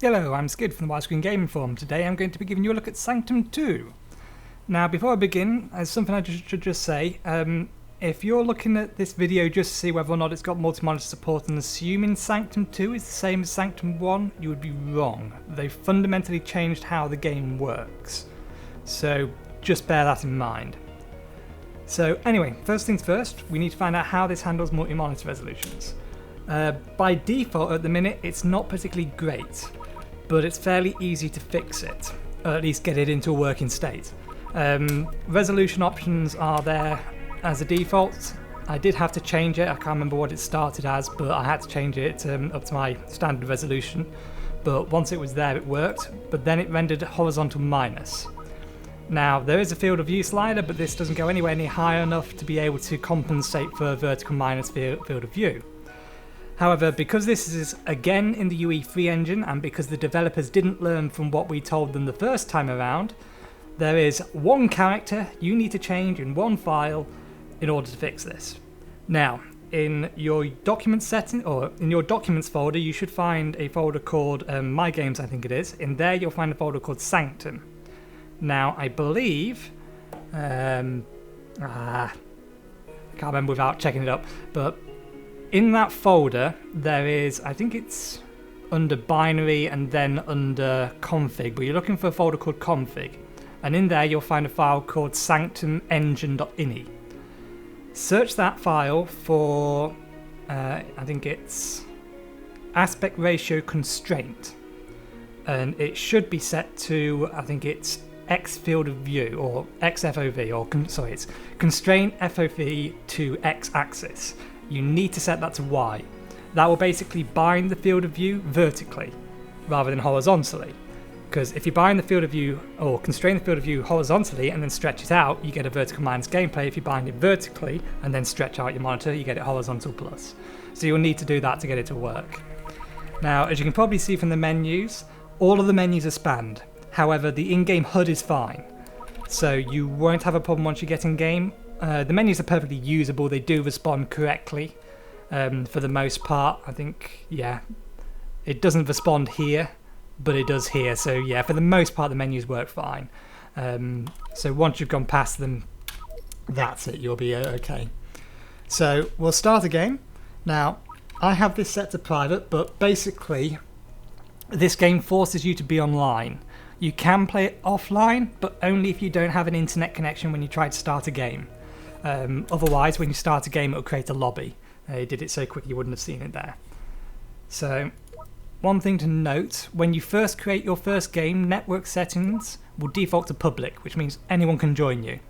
Hello, I'm Skid from the Widescreen Gaming Forum. Today I'm going to be giving you a look at Sanctum 2. Now, before I begin, there's something I should just say. If you're looking at this video just to see whether or not it's got multi-monitor support and assuming Sanctum 2 is the same as Sanctum 1, you would be wrong. They've fundamentally changed how the game works. So just bear that in mind. So anyway, first things first, we need to find out how this handles multi-monitor resolutions. By default at the minute, it's not particularly great, but it's fairly easy to fix it, or at least get it into a working state. Resolution options are there as a default. I did have to change it, I can't remember what it started as, but I had to change it up to my standard resolution. But once it was there, it worked, but then it rendered horizontal minus. Now, there is a field of view slider, but this doesn't go anywhere near high enough to be able to compensate for a vertical minus field of view. However, because this is again in the UE3 engine, and because the developers didn't learn from what we told them the first time around, there is one character you need to change in one file in order to fix this. Now, in your document setting, or in your documents folder, you should find a folder called My Games, I think it is. In there, you'll find a folder called Sanctum. Now, I believe, I can't remember without checking it up, but in that folder, there is, I think it's under binary and then under config, but you're looking for a folder called config. And in there, you'll find a file called SanctumEngine.ini. Search that file for, I think it's AspectRatioAxisConstraint. And it should be set to, I think it's X field of view, or XFOV, or sorry, it's constraint FOV to X axis. You need to set that to Y. That will basically bind the field of view vertically rather than horizontally. Because if you bind the field of view or constrain the field of view horizontally and then stretch it out, you get a vertical minus gameplay. If you bind it vertically and then stretch out your monitor, you get it horizontal plus. So you'll need to do that to get it to work. Now, as you can probably see from the menus, all of the menus are spanned. However, the in-game HUD is fine. So you won't have a problem once you get in-game. The menus are perfectly usable, they do respond correctly for the most part. I think, yeah, it doesn't respond here, but it does here. So yeah, for the most part the menus work fine. So once you've gone past them, that's it, you'll be okay. So we'll start a game. Now, I have this set to private, but basically this game forces you to be online. You can play it offline, but only if you don't have an internet connection when you try to start a game. Otherwise, when you start a game, it'll create a lobby. It did it so quick you wouldn't have seen it there. So, one thing to note, when you first create your first game, network settings will default to public, which means anyone can join you.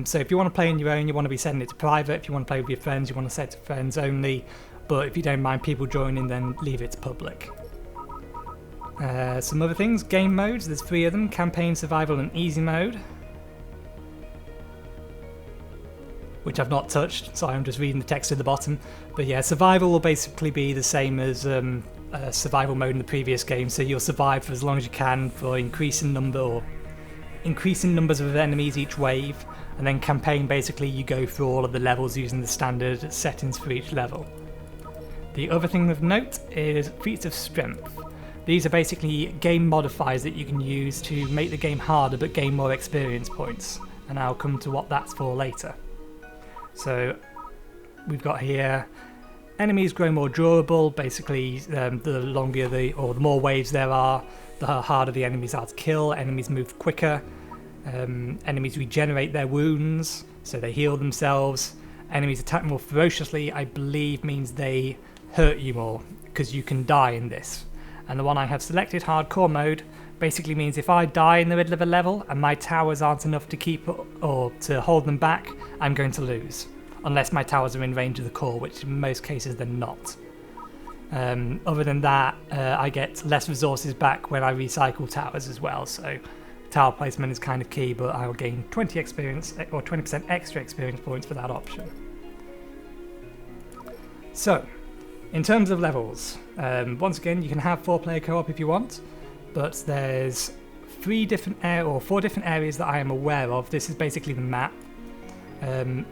So if you want to play on your own, you want to be setting it to private. If you want to play with your friends, you want to set it to friends only. But if you don't mind people joining, then leave it to public. Some other things, game modes, there's 3 of them, campaign, survival and easy mode. Which I've not touched, so I'm just reading the text at the bottom. But yeah, survival will basically be the same as survival mode in the previous game, so you'll survive for as long as you can for increasing numbers of enemies each wave, and then campaign, basically you go through all of the levels using the standard settings for each level. The other thing of note is feats of strength. These are basically game modifiers that you can use to make the game harder but gain more experience points, and I'll come to what that's for later. So we've got here enemies grow more durable. Basically, the longer the more waves there are, the harder the enemies are to kill. Enemies move quicker. Enemies regenerate their wounds, so they heal themselves. Enemies attack more ferociously, I believe means they hurt you more, because you can die in this. And the one I have selected, hardcore mode, basically means if I die in the middle of a level and my towers aren't enough to keep or to hold them back, I'm going to lose. Unless my towers are in range of the core, which in most cases they're not. Other than that, I get less resources back when I recycle towers as well, so tower placement is kind of key, but I will gain 20 experience or 20% extra experience points for that option. So, in terms of levels, once again you can have 4-player co-op if you want, but there's 4 different areas that I am aware of. This is basically the map.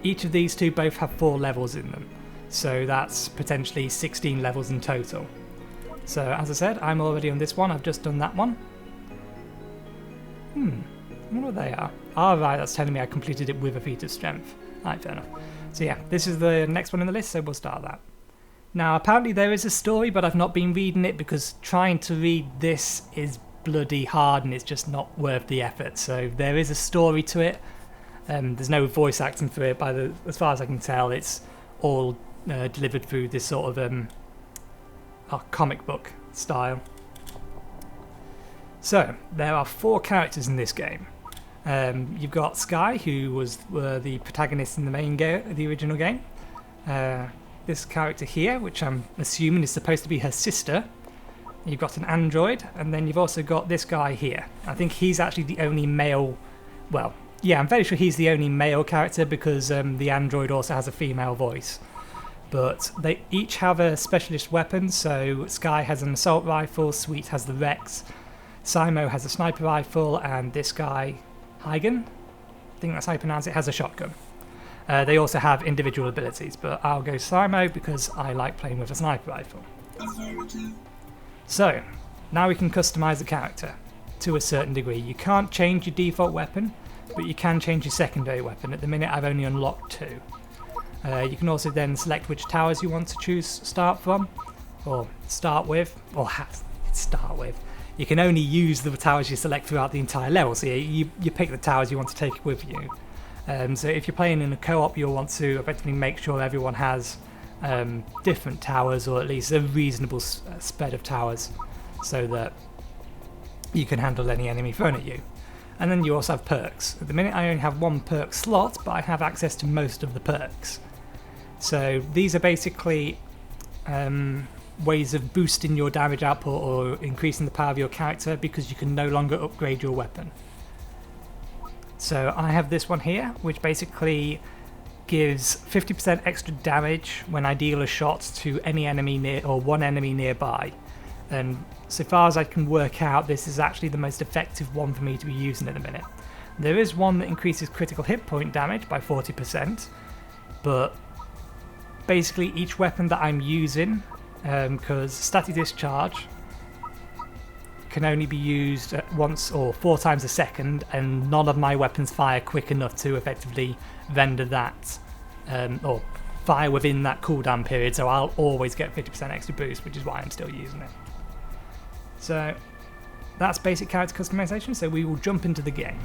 Each of these 2 both have 4 levels in them, so that's potentially 16 levels in total. So as I said, I'm already on this one. I've just done that one. I wonder what they are. Ah, right, that's telling me I completed it with a feat of strength. Alright, fair enough. So yeah, this is the next one in the list, so we'll start that. Now, apparently there is a story, but I've not been reading it because trying to read this is bloody hard and it's just not worth the effort. So there is a story to it. There's no voice acting for it, as far as I can tell. It's all delivered through this sort of comic book style. So there are 4 characters in this game. You've got Sky, who was the protagonist in the main game, the original game. This character here, which I'm assuming is supposed to be her sister. You've got an android, and then you've also got this guy here. I think he's actually the only male. Well, yeah, I'm very sure he's the only male character because the android also has a female voice. But they each have a specialist weapon. So Sky has an assault rifle, Sweet has the Rex, Simo has a sniper rifle, and this guy, Hagen, I think that's how you pronounce it, has a shotgun. They also have individual abilities, but I'll go Simo because I like playing with a sniper rifle. So, now we can customise the character to a certain degree. You can't change your default weapon, but you can change your secondary weapon. At the minute I've only unlocked 2. You can also then select which towers you want to start from, or start with, or start with. You can only use the towers you select throughout the entire level, so you pick the towers you want to take with you. So if you're playing in a co-op, you'll want to effectively make sure everyone has different towers, or at least a reasonable spread of towers, so that you can handle any enemy thrown at you. And then you also have perks. At the minute I only have 1 perk slot, but I have access to most of the perks. So these are basically ways of boosting your damage output or increasing the power of your character because you can no longer upgrade your weapon. So I have this one here, which basically gives 50% extra damage when I deal a shot to any enemy near or one enemy nearby. And so far as I can work out, this is actually the most effective one for me to be using at the minute. There is one that increases critical hit point damage by 40%, but basically each weapon that I'm using, because static discharge can only be used once or 4 times a second, and none of my weapons fire quick enough to effectively render that, or fire within that cooldown period, so I'll always get 50% extra boost, which is why I'm still using it. So that's basic character customization, so we will jump into the game.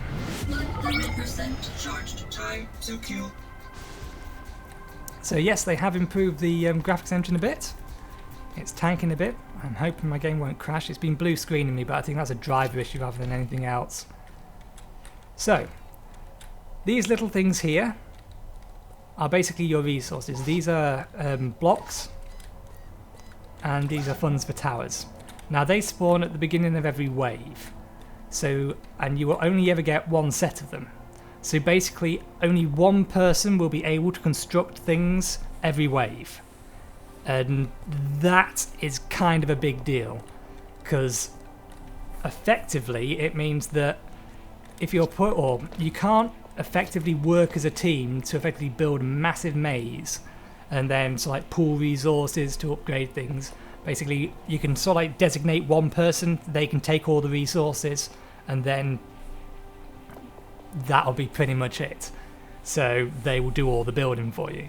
100% charged. Time to kill. So yes, they have improved the graphics engine a bit. It's tanking a bit. I'm hoping my game won't crash. It's been blue screening me, but I think that's a driver issue rather than anything else. So, these little things here are basically your resources. These are blocks, and these are funds for towers. Now they spawn at the beginning of every wave, and you will only ever get 1 set of them. So basically, only 1 person will be able to construct things every wave. And that is kind of a big deal, because effectively it means that if you're you can't effectively work as a team to effectively build a massive maze and then pool resources to upgrade things. Basically, you can designate 1 person, they can take all the resources, and then that'll be pretty much it. So they will do all the building for you.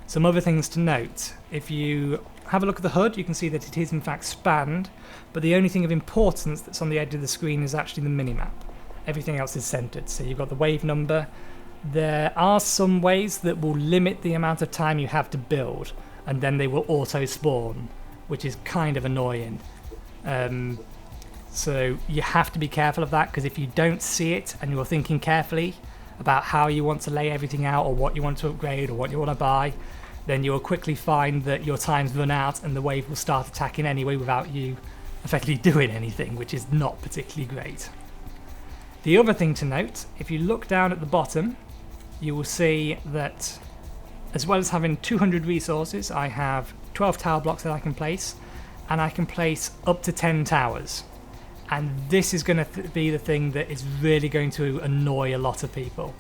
Some other things to note: if you have a look at the HUD, you can see that it is in fact spanned, but the only thing of importance that's on the edge of the screen is actually the minimap. Everything else is centered. So you've got the wave number. There are some ways that will limit the amount of time you have to build, and then they will auto spawn, which is kind of annoying. So you have to be careful of that, because if you don't see it and you're thinking carefully about how you want to lay everything out, or what you want to upgrade, or what you want to buy, then you'll quickly find that your time's run out and the wave will start attacking anyway without you effectively doing anything, which is not particularly great. The other thing to note, if you look down at the bottom, you will see that as well as having 200 resources, I have 12 tower blocks that I can place, and I can place up to 10 towers. And this is going to be the thing that is really going to annoy a lot of people.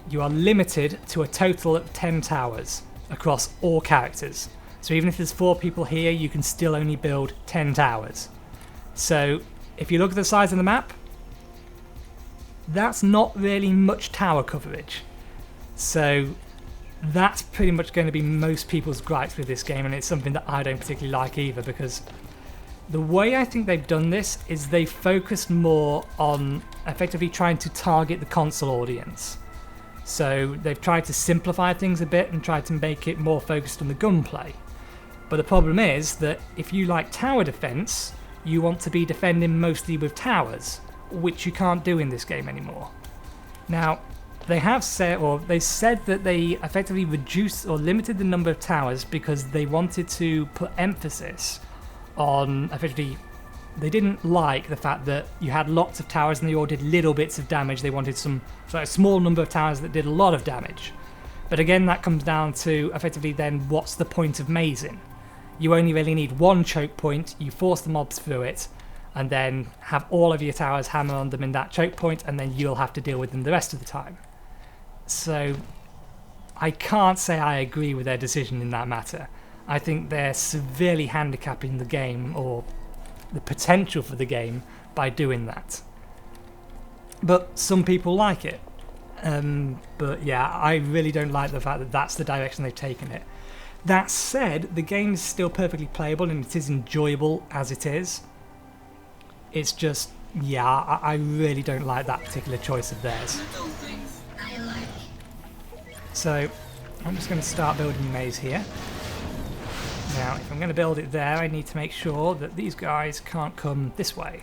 You are limited to a total of 10 towers across all characters. So even if there's 4 people here, you can still only build 10 towers. So if you look at the size of the map, that's not really much tower coverage. So that's pretty much going to be most people's gripes with this game, and it's something that I don't particularly like either, because the way I think they've done this is they focused more on effectively trying to target the console audience. So they've tried to simplify things a bit and tried to make it more focused on the gunplay. But the problem is that if you like tower defense, you want to be defending mostly with towers, which you can't do in this game anymore. Now, they said that they effectively reduced or limited the number of towers because they wanted to put emphasis on effectively, they didn't like the fact that you had lots of towers and they all did little bits of damage. They wanted a small number of towers that did a lot of damage. But again, that comes down to effectively then what's the point of mazing? You only really need one choke point, you force the mobs through it, and then have all of your towers hammer on them in that choke point, and then you'll have to deal with them the rest of the time. So I can't say I agree with their decision in that matter. I think they're severely handicapping the game, or the potential for the game, by doing that. But some people like it. But yeah, I really don't like the fact that that's the direction they've taken it. That said, the game is still perfectly playable and it is enjoyable as it is. It's just, yeah, I really don't like that particular choice of theirs. So, I'm just going to start building a maze here. Now, if I'm going to build it there, I need to make sure that these guys can't come this way.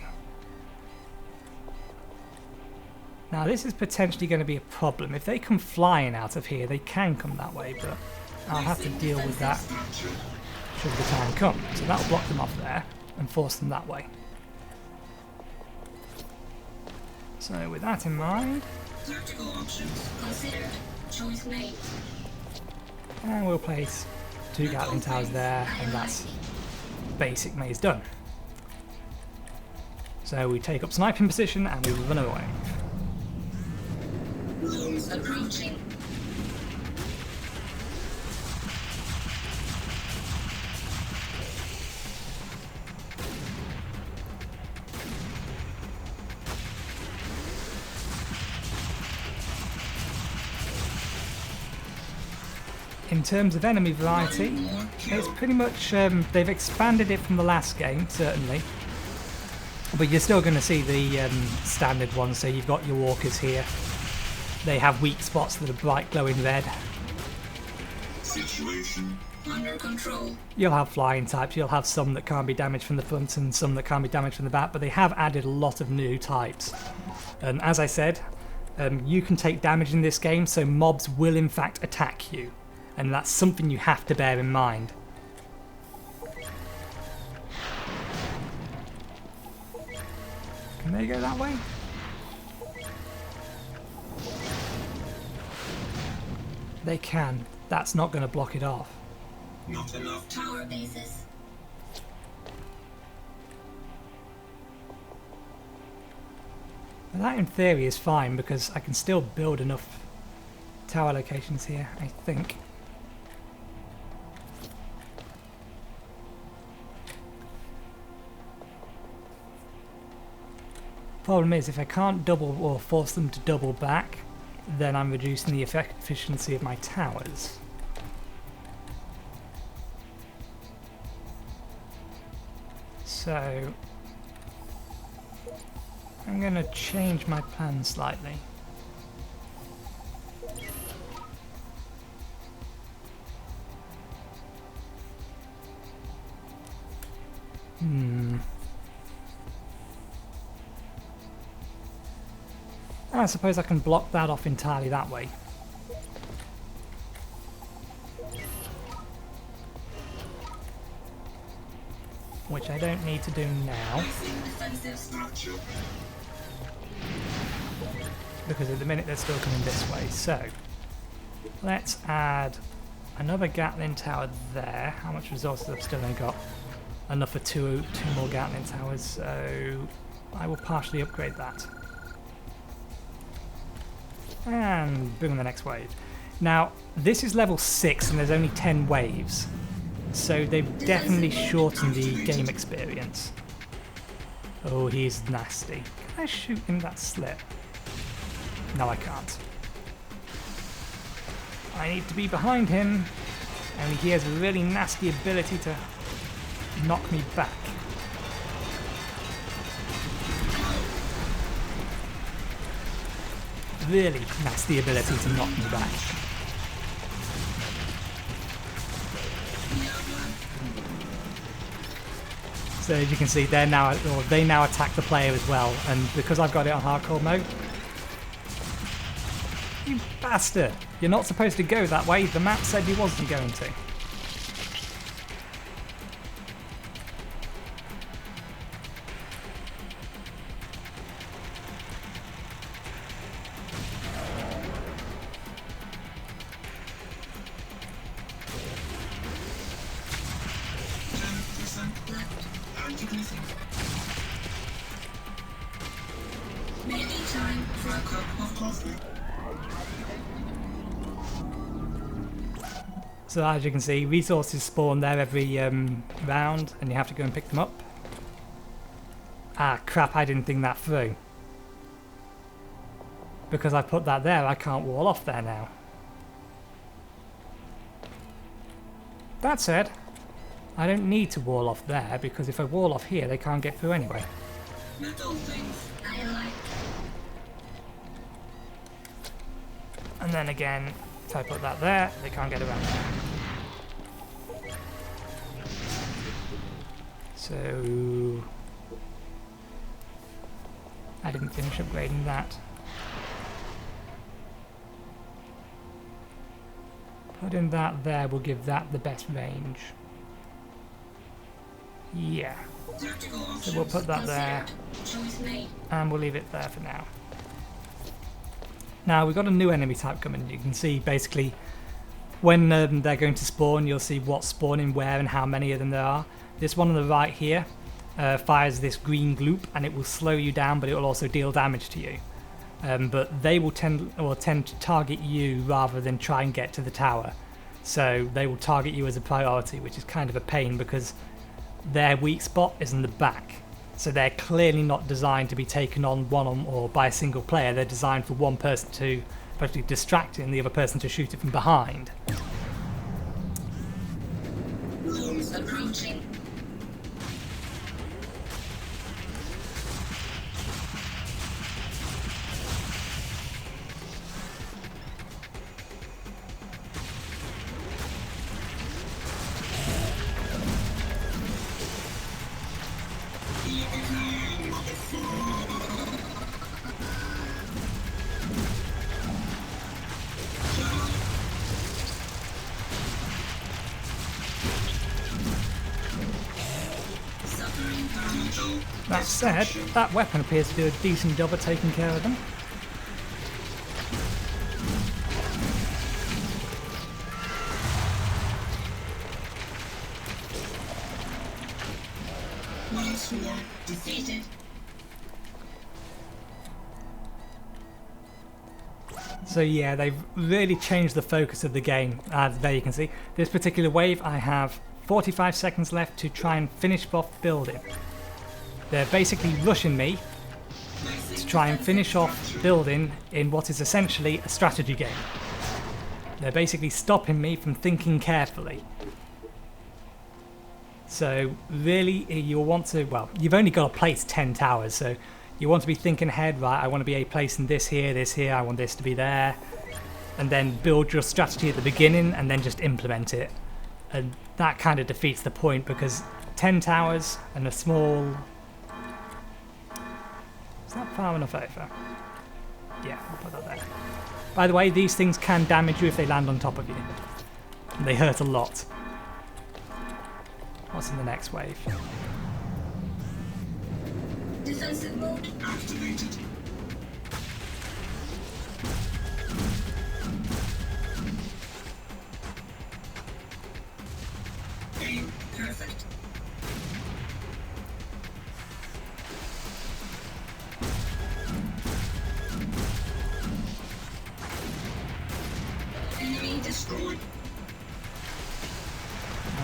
Now, this is potentially going to be a problem. If they come flying out of here, they can come that way, but I'll have to deal with that should the time come. So that'll block them off there and force them that way. So with that in mind, Tactical options considered. Choice made. And we'll place 2 Gatling towers there, and that's basic maze done. So we take up sniping position and we run away. Looms approaching. In terms of enemy variety, it's pretty much, they've expanded it from the last game, certainly. But you're still going to see the standard ones, so you've got your walkers here. They have weak spots that are bright glowing red. Situation under control. You'll have flying types, you'll have some that can't be damaged from the front and some that can't be damaged from the back, but they have added a lot of new types. And as I said, you can take damage in this game, so mobs will in fact attack you. And that's something you have to bear in mind. Can they go that way? They can. That's not going to block it off. Not enough tower bases. But that in theory is fine because I can still build enough tower locations here, I think. Problem is, if I can't double or force them to double back, then I'm reducing the efficiency of my towers. So I'm going to change my plan slightly. I suppose I can block that off entirely that way. Which I don't need to do now. Because at the minute they're still coming this way. So let's add another Gatling tower there. How much resources I've still only got? Enough for two more Gatling towers, so I will partially upgrade that. And bring on the next wave. Now, this is level 6 and there's only 10 waves. So they've definitely shortened the game experience. Oh, he's nasty. Can I shoot in that slit? No, I can't. I need to be behind him, and he has a really nasty ability to knock me back. Really nasty ability to knock me back. So as you can see, they now attack the player as well, and because I've got it on hardcore mode. You bastard! You're not supposed to go that way. The map said you wasn't going to. Maybe time for a cup of coffee. So as you can see, resources spawn there every round, and you have to go and pick them up. Ah, crap, I didn't think that through. Because I put that there, I can't wall off there now. That said, I don't need to wall off there, because if I wall off here, they can't get through anyway. Metal things I like. And then again, if I put that there, they can't get around there. So I didn't finish upgrading that. Putting that there will give that the best range. Yeah. So we'll put that there, and we'll leave it there for now. Now we've got a new enemy type coming. You can see basically when they're going to spawn, you'll see what's spawning where and how many of them there are. This one on the right here fires this green gloop, and it will slow you down, but it will also deal damage to you. But they will tend to target you rather than try and get to the tower. So they will target you as a priority, which is kind of a pain because their weak spot is in the back. So they're clearly not designed to be taken on or by a single player. They're designed for one person to practically distract it and the other person to shoot it from behind. Rooms approaching. That said, that weapon appears to do a decent job at taking care of them. Once more defeated. So yeah, they've really changed the focus of the game. There you can see. This particular wave, I have 45 seconds left to try and finish off building. They're basically rushing me to try and finish off building in what is essentially a strategy game. They're basically stopping me from thinking carefully. So really, you'll want to, well, you've only got to place 10 towers, so you want to be thinking ahead, right, I want to be placing this here, I want this to be there, and then build your strategy at the beginning and then just implement it. And that kind of defeats the point because 10 towers and a small... Is that far enough over? Yeah, I'll put that there. By the way, these things can damage you if they land on top of you. And they hurt a lot. What's in the next wave? Defensive mode activated. Aim perfect. Enemy destroyed.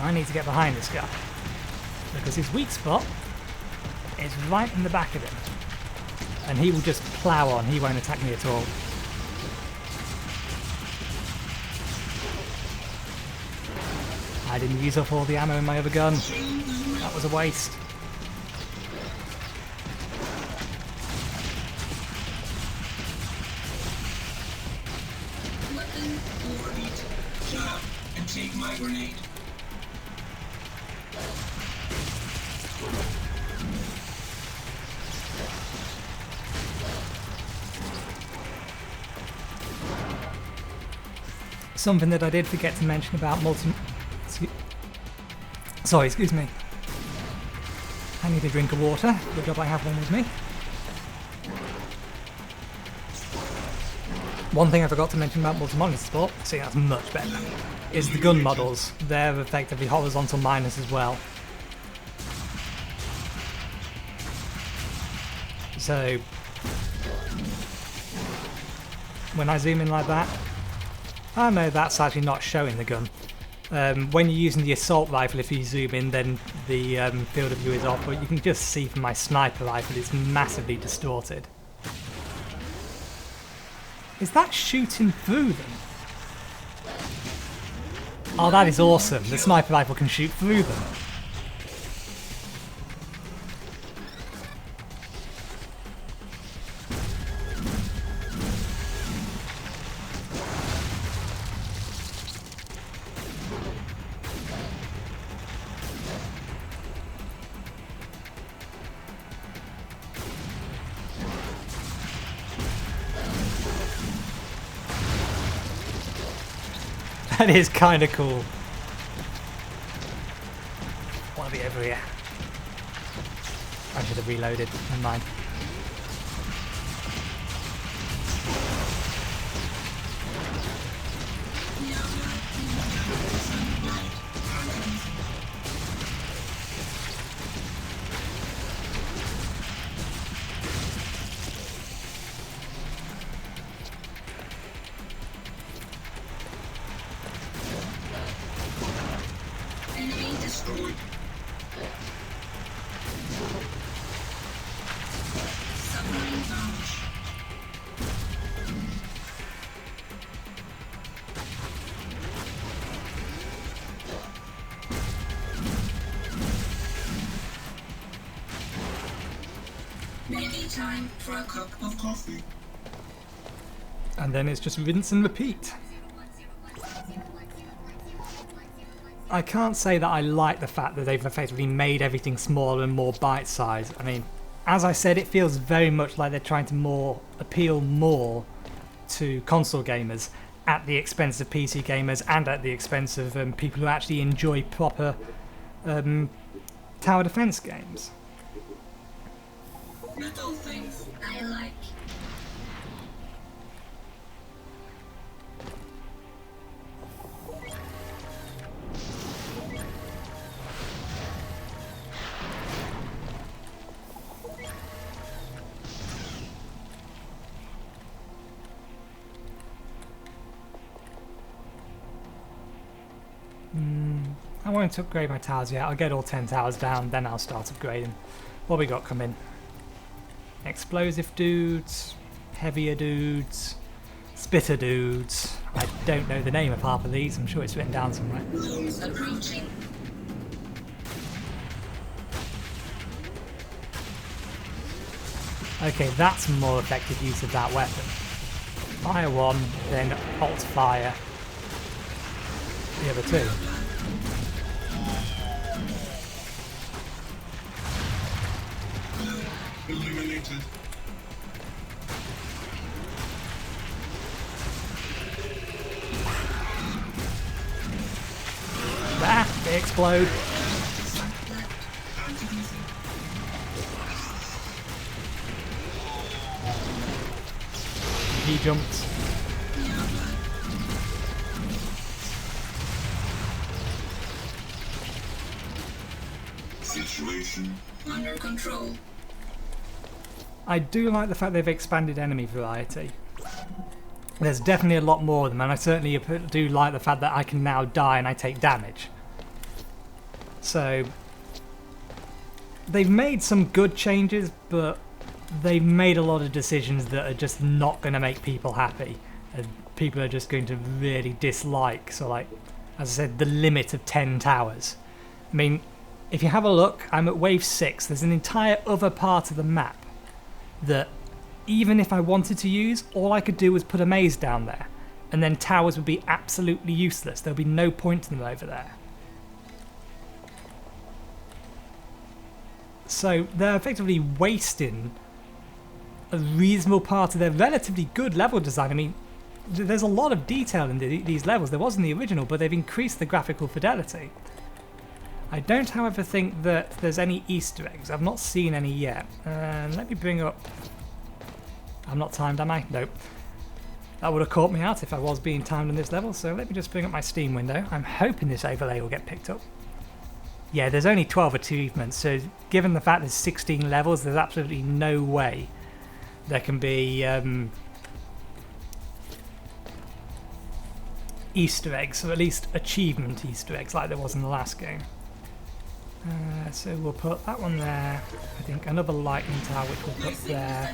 I need to get behind this guy, because his weak spot is right in the back of him. And he will just plow on, he won't attack me at all. I didn't use up all the ammo in my other gun. That was a waste. Weapon overheat. Jab and take my grenade. Something that I did forget to mention about excuse me. I need a drink of water. Good job I have one with me. One thing I forgot to mention about multi-monitor support, see that's much better, is the gun models. They're effectively horizontal miners as well. So when I zoom in like that, oh no, that's actually not showing the gun. When you're using the assault rifle, if you zoom in, then the field of view is off, but you can just see from my sniper rifle it's massively distorted. Is that shooting through them? Oh, that is awesome. The sniper rifle can shoot through them. That is kind of cool. Want to be over here. I should have reloaded. Never mind. Enemy destroyed. Submarine damage. Maybe time for a cup of coffee. And then it's just rinse and repeat. I can't say that I like the fact that they've effectively made everything smaller and more bite-sized. I mean, as I said, it feels very much like they're trying to appeal more to console gamers at the expense of PC gamers and at the expense of people who actually enjoy proper tower defense games. Little things I like. I won't upgrade my towers yet. I'll get all 10 towers down, then I'll start upgrading. What we got coming? Explosive dudes, heavier dudes, spitter dudes. I don't know the name of half of these. I'm sure it's written down somewhere. Drones approaching. Okay, that's more effective use of that weapon. Fire one, then alt fire the other two. Eliminated. Ah, they explode. He jumps. Situation under control. I do like the fact they've expanded enemy variety. There's definitely a lot more of them, and I certainly do like the fact that I can now die and I take damage. So they've made some good changes, but they've made a lot of decisions that are just not going to make people happy, and people are just going to really dislike. So like, as I said, the limit of 10 towers. I mean, if you have a look, I'm at wave 6. There's an entire other part of the map that even if I wanted to use, all I could do was put a maze down there, and then towers would be absolutely useless. There'll be no point in them over there. So they're effectively wasting a reasonable part of their relatively good level design. I mean, there's a lot of detail in these levels. There was in the original, but they've increased the graphical fidelity. I don't, however, think that there's any Easter eggs. I've not seen any yet. Let me bring up... I'm not timed, am I? Nope. That would have caught me out if I was being timed on this level, so let me just bring up my Steam window. I'm hoping this overlay will get picked up. Yeah, there's only 12 achievements, so given the fact there's 16 levels, there's absolutely no way there can be Easter eggs, or at least achievement Easter eggs like there was in the last game. So we'll put that one there. I think another lightning tower which we'll put there.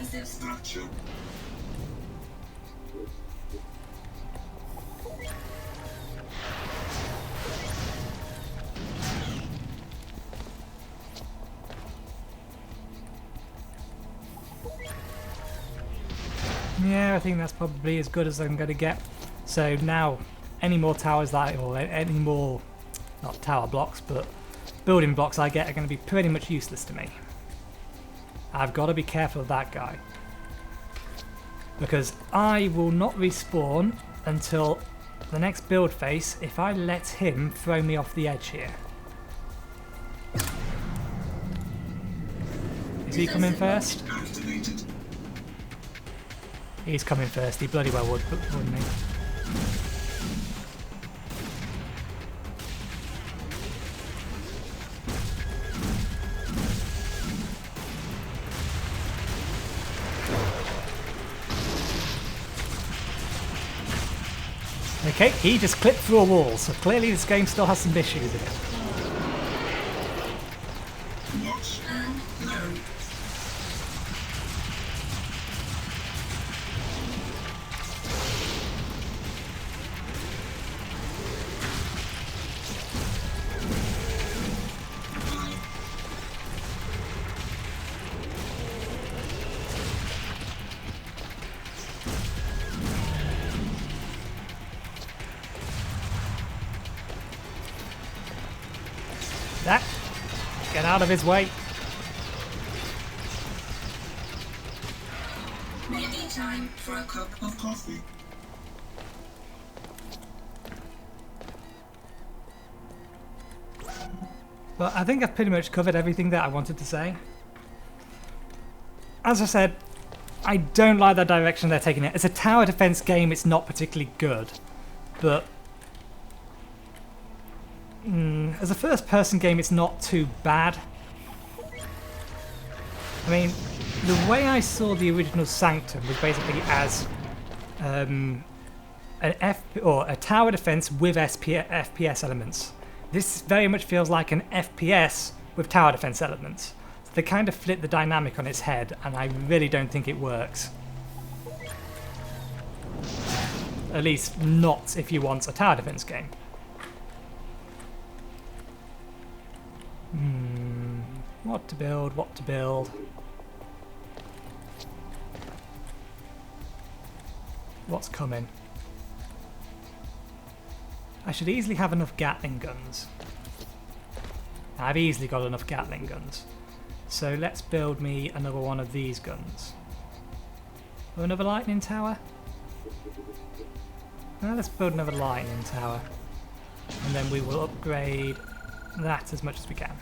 Yeah, I think that's probably as good as I'm going to get. So now, any more towers that, or any more, not tower blocks, but building blocks I get are going to be pretty much useless to me. I've got to be careful of that guy, because I will not respawn until the next build phase if I let him throw me off the edge here. Is he coming first? He's coming first. He bloody well would, wouldn't he? Okay, he just clipped through a wall, so clearly this game still has some issues in it. That, get out of his way. Maybe time for a cup of coffee. But I think I've pretty much covered everything that I wanted to say. As I said, I don't like the direction they're taking it. As a tower defense game, it's not particularly good, but as a first-person game, it's not too bad. I mean, the way I saw the original Sanctum was basically as a tower defense with FPS elements. This very much feels like an FPS with tower defense elements. So they kind of flip the dynamic on its head, and I really don't think it works. At least not if you want a tower defense game. What to build, what to build. What's coming? I should easily have enough Gatling guns. I've easily got enough Gatling guns. So let's build me another one of these guns. Or another lightning tower? Well, let's build another lightning tower. And then we will upgrade that as much as we can.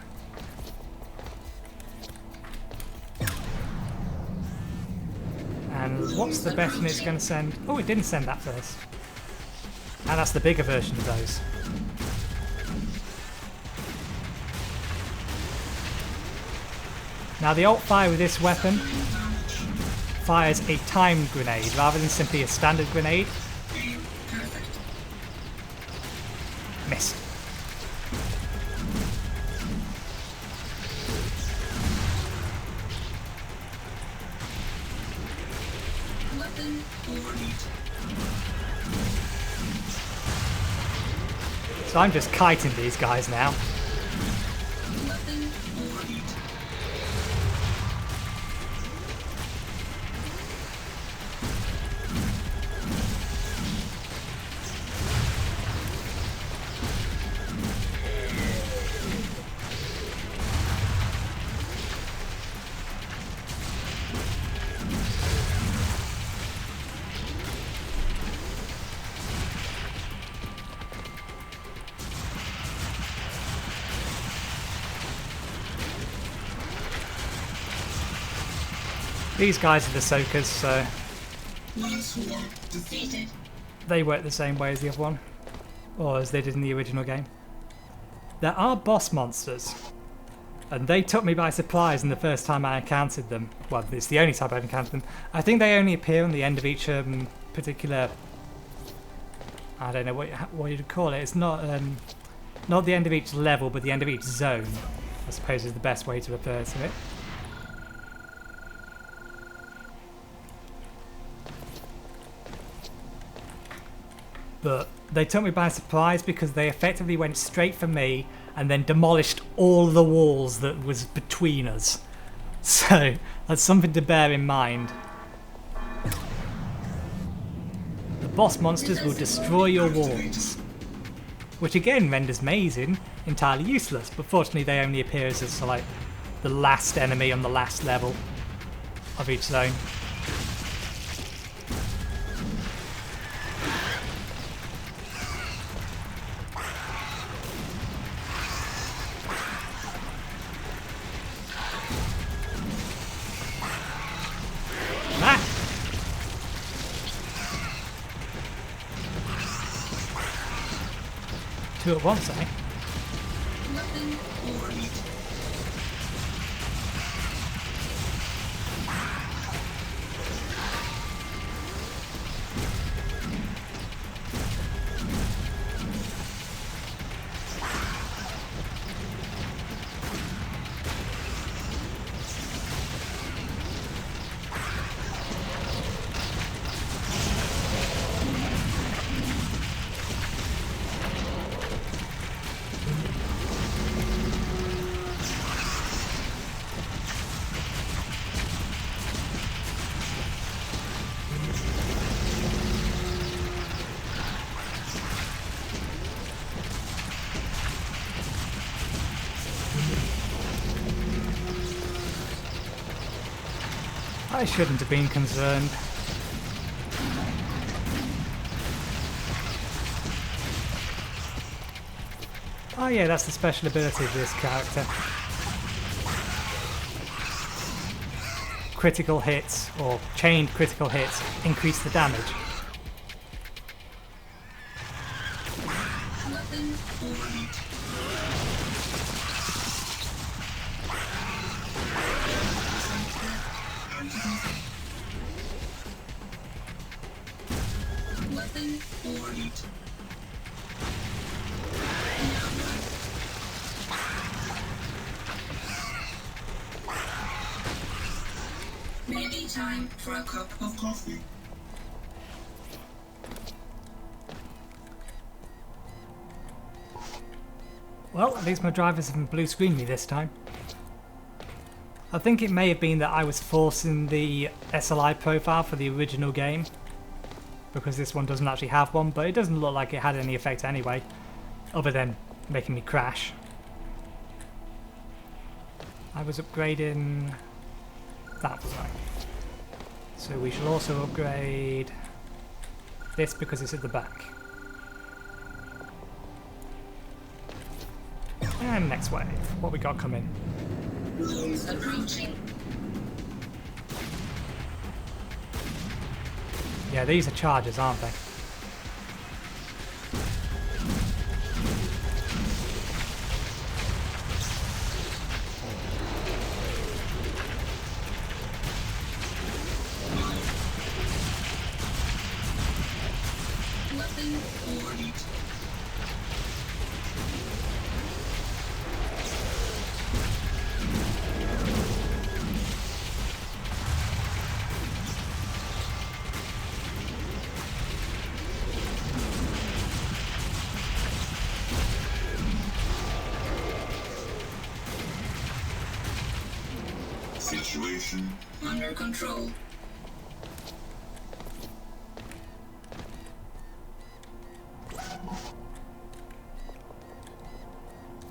And what's the best it's going to send? Oh, it didn't send that first. And that's the bigger version of those. Now the alt fire with this weapon fires a timed grenade rather than simply a standard grenade. Missed. So I'm just kiting these guys now. These guys are the soakers, so they work the same way as the other one, or as they did in the original game. There are boss monsters, and they took me by surprise in the first time I encountered them. Well, it's the only time I've encountered them. I think they only appear on the end of each particular... I don't know what you'd call it. It's not the end of each level, but the end of each zone, I suppose is the best way to refer to it. But they took me by surprise because they effectively went straight for me and then demolished all the walls that was between us. So that's something to bear in mind. The boss monsters will destroy your walls, which again renders mazing entirely useless, but fortunately they only appear as like the last enemy on the last level of each zone. Two at once, I think. I shouldn't have been concerned. Oh yeah, that's the special ability of this character. Critical hits, or chained critical hits, increase the damage. Maybe time for a cup of coffee. Well, at least my drivers haven't blue screened me this time. I think it may have been that I was forcing the SLI profile for the original game, because this one doesn't actually have one, but it doesn't look like it had any effect anyway, other than making me crash. I was upgrading that way. So we shall also upgrade this because it's at the back. And next wave. What we got coming? Rooms approaching. Yeah, these are chargers, aren't they? Situation under control.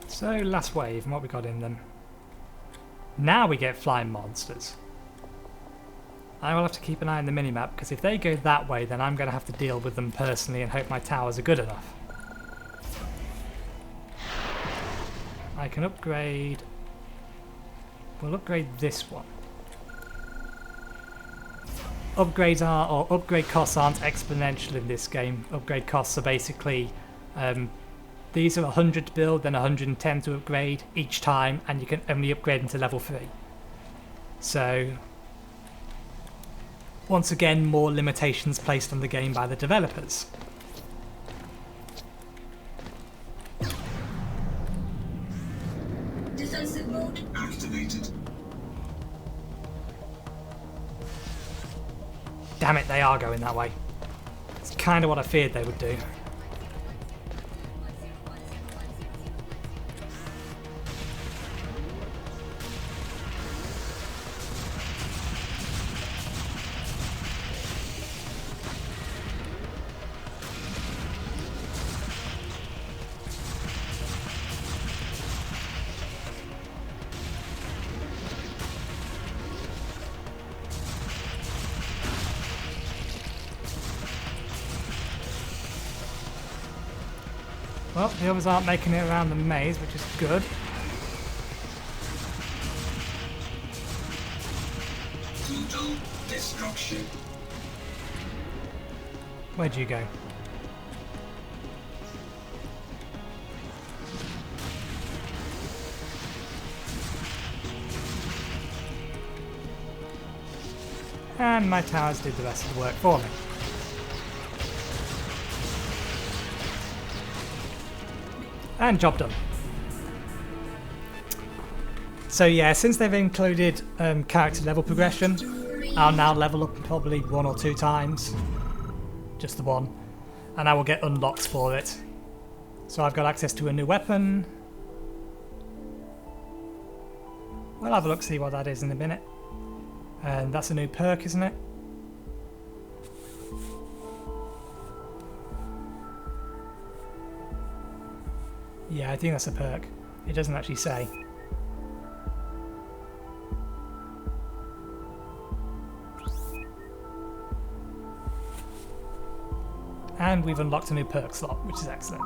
So, last wave, and what we got in them. Now we get flying monsters. I will have to keep an eye on the minimap, because if they go that way, then I'm going to have to deal with them personally and hope my towers are good enough. I can upgrade... We'll upgrade this one. Upgrades are, or upgrade costs aren't exponential in this game. Upgrade costs are basically... these are 100 to build, then 110 to upgrade each time, and you can only upgrade them to level 3. So... Once again, more limitations placed on the game by the developers. Defensive mode activated. Damn it, they are going that way. It's kind of what I feared they would do. Well, the others aren't making it around the maze, which is good. Total destruction. Where'd you go? And my towers did the rest of the work for me. And job done. So yeah, since they've included character level progression, I'll now level up probably 1 or 2 times. Just the one. And I will get unlocks for it. So I've got access to a new weapon. We'll have a look, see what that is in a minute. And that's a new perk, isn't it? Yeah, I think that's a perk. It doesn't actually say. And we've unlocked a new perk slot, which is excellent.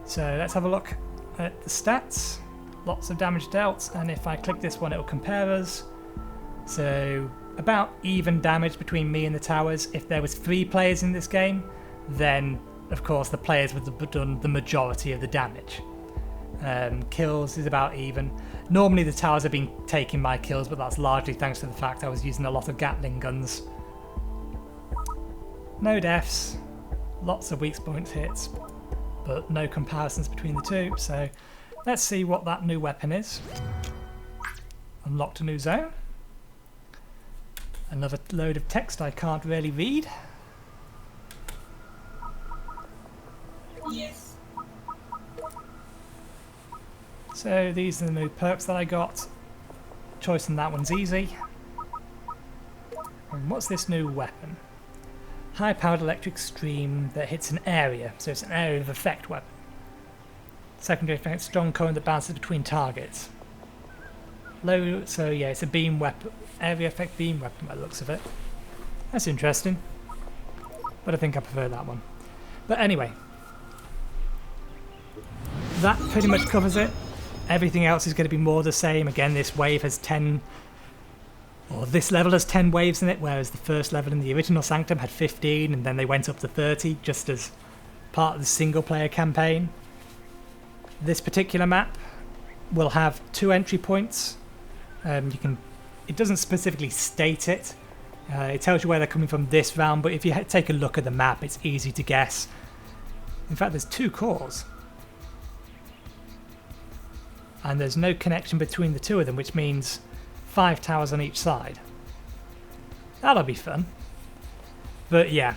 So let's have a look at the stats. Lots of damage dealt, and if I click this one, it will compare us. So about even damage between me and the towers. If there was 3 players in this game, then of course the players would have done the majority of the damage. Kills is about even. Normally the towers have been taking my kills, but that's largely thanks to the fact I was using a lot of Gatling guns. No deaths, lots of weak points hits, but no comparisons between the two. So let's see what that new weapon is. Unlocked a new zone. Another load of text I can't really read. Yes. So these are the new perks that I got. Choice on that one's easy. And what's this new weapon? High-powered electric stream that hits an area, so it's an area of effect weapon. Secondary effect, strong current that bounces between targets. Low, so yeah, it's a beam weapon, area effect beam weapon by the looks of it. That's interesting, but I think I prefer that one. But anyway, that pretty much covers it. Everything else is going to be more the same. Again, this wave has 10, or this level has 10 waves in it, whereas the first level in the original Sanctum had 15, and then they went up to 30 just as part of the single player campaign. This particular map will have 2 entry points. It doesn't specifically state it. It tells you where they're coming from this round, but if you take a look at the map, it's easy to guess. In fact, there's 2 cores. And there's no connection between the 2 of them, which means 5 towers on each side. That'll be fun. But yeah,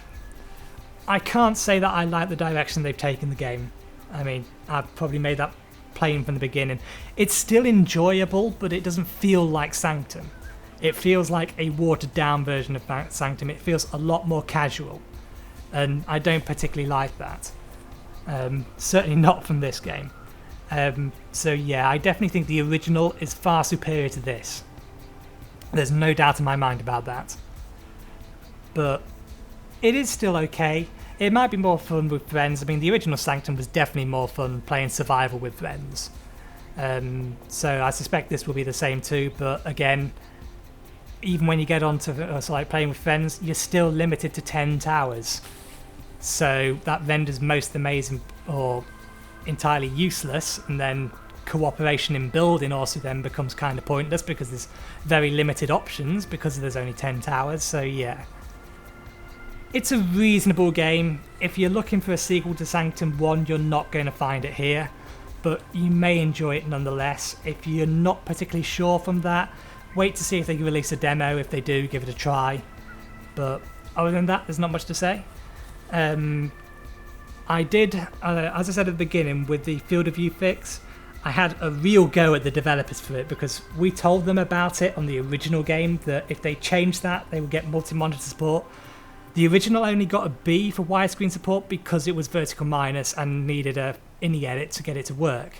I can't say that I like the direction they've taken the game. I mean, I've probably made that playing from the beginning. It's still enjoyable, but it doesn't feel like Sanctum. It feels like a watered down version of Sanctum. It feels a lot more casual, and I don't particularly like that. Certainly not from this game. So yeah, I definitely think the original is far superior to this. There's no doubt in my mind about that. But it is still okay. It might be more fun with friends. I mean, the original Sanctum was definitely more fun playing survival with friends. So I suspect this will be the same too, but again, even when you get on to like playing with friends, you're still limited to 10 towers. So that renders most amazing or entirely useless, and then cooperation in building also then becomes kind of pointless because there's very limited options because there's only 10 towers. So yeah, it's a reasonable game. If you're looking for a sequel to Sanctum 1, you're not going to find it here, but you may enjoy it nonetheless. If you're not particularly sure from that, wait to see if they release a demo. If they do, give it a try. But other than that, there's not much to say. I did, as I said at the beginning, with the field of view fix, I had a real go at the developers for it because we told them about it on the original game, that if they changed that, they would get multi-monitor support. The original only got a B for widescreen support because it was vertical minus and needed a INI edit to get it to work.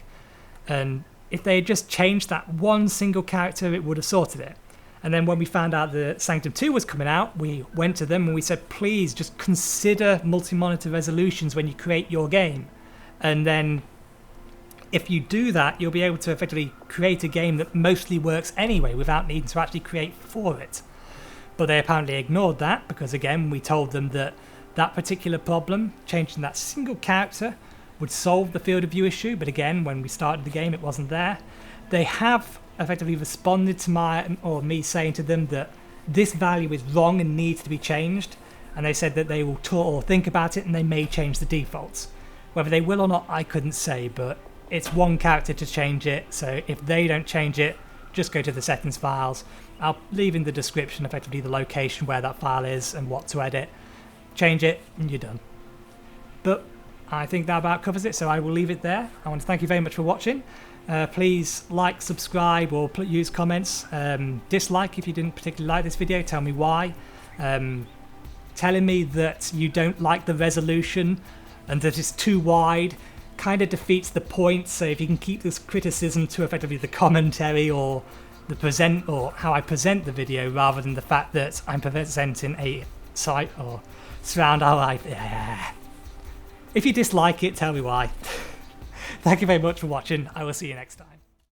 And if they had just changed that one single character, it would have sorted it. And then when we found out that Sanctum 2 was coming out, we went to them and we said, please just consider multi-monitor resolutions when you create your game. And then if you do that, you'll be able to effectively create a game that mostly works anyway without needing to actually create for it. But they apparently ignored that because, again, we told them that that particular problem, changing that single character, would solve the field of view issue. But again, when we started the game, it wasn't there. They have effectively responded to me saying to them that this value is wrong and needs to be changed, and they said that they will talk or think about it and they may change the defaults. Whether they will or not, I couldn't say, but it's one character to change it, so if they don't change it, just go to the settings files. I'll leave in the description effectively the location where that file is and what to edit. Change it and you're done. But I think that about covers it, so I will leave it there. I want to thank you very much for watching. Please like, subscribe, or use comments. Dislike if you didn't particularly like this video, tell me why. Telling me that you don't like the resolution and that it's too wide kind of defeats the point, so if you can keep this criticism to effectively the commentary or the or how I present the video rather than the fact that I'm presenting a site or surround our life. If you dislike it, tell me why. Thank you very much for watching. I will see you next time.